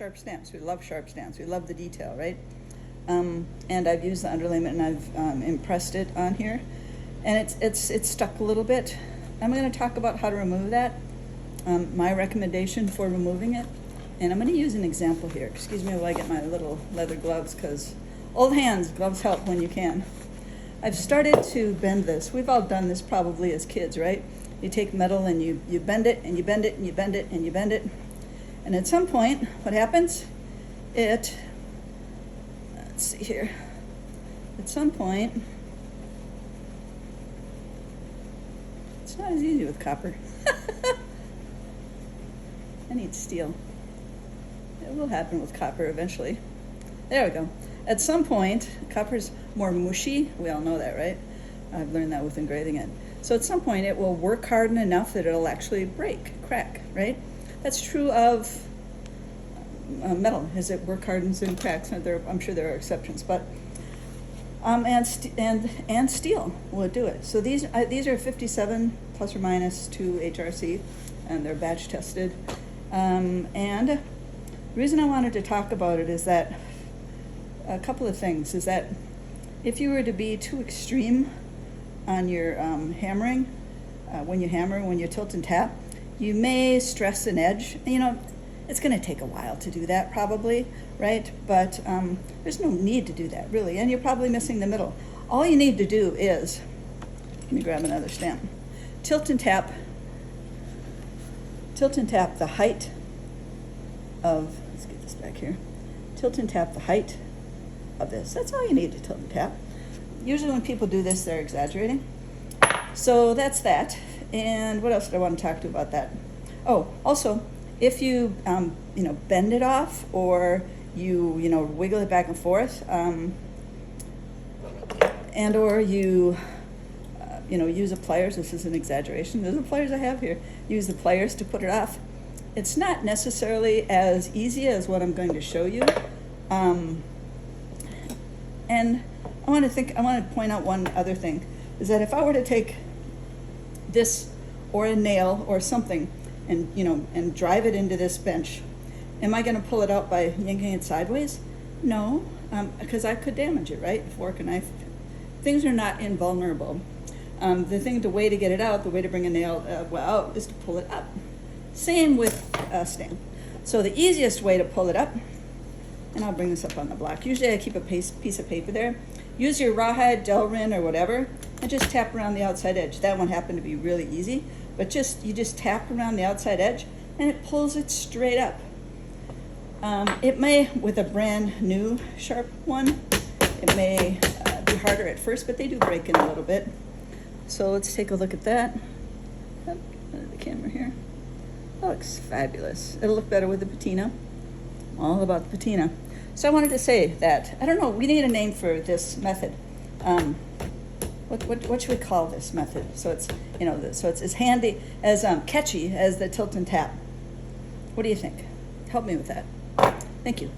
sharp stamps. We love sharp stamps. We love the detail, right? And I've used the underlayment and I've impressed it on here, and it's stuck a little bit. I'm going to talk about how to remove that, my recommendation for removing it, and I'm going to use an example here. Excuse me while I get my little leather gloves, because old hands, gloves help when you can. I've started to bend this. We've all done this probably as kids, right? You take metal and you bend it and you bend it and you bend it and you bend it, and at some point, what happens? Let's see here. At some point, it's not as easy with copper. I need steel. It will happen with copper eventually. There we go. At some point, copper's more mushy. We all know that, right? I've learned that with engraving it. So at some point, it will work hard enough that it'll actually break, crack, right? That's true of metal, as it work hardens and cracks. And I'm sure there are exceptions, but and steel will do it. So these are 57 plus or minus 2 HRC, and they're batch tested. And the reason I wanted to talk about it is that a couple of things is that if you were to be too extreme on your hammering, when you tilt and tap, you may stress an edge. You know, it's going to take a while to do that probably, right? But there's no need to do that really, and you're probably missing the middle. All you need to do is, let me grab another stamp, tilt and tap the height of, let's get this back here, tilt and tap the height of this. That's all you need to tilt and tap. Usually when people do this, they're exaggerating. So that's that. And what else did I want to talk to you about that? Oh, also, if you bend it off, or you wiggle it back and forth, and or you use the pliers. This is an exaggeration. Those are the pliers I have here. Use the pliers to put it off. It's not necessarily as easy as what I'm going to show you. And I want to point out one other thing, is that if I were to take this or a nail or something and drive it into this bench, am I going to pull it out by yanking it sideways? No, because I could damage it, right? Fork and knife. Things are not invulnerable. The way to get it out, the way to bring a nail out, is to pull it up. Same with a stamp. So the easiest way to pull it up, and I'll bring this up on the block. Usually I keep a piece of paper there. Use your rawhide, Delrin, or whatever, and just tap around the outside edge. That one happened to be really easy, but you just tap around the outside edge, and it pulls it straight up. It may, with a brand new sharp one, it may be harder at first, but they do break in a little bit. So let's take a look at that. Oh, the camera here. That looks fabulous. It'll look better with the patina. All about the patina. So I wanted to say that, I don't know, we need a name for this method. What should we call this method? So it's as handy, as catchy as the tilt and tap. What do you think? Help me with that. Thank you.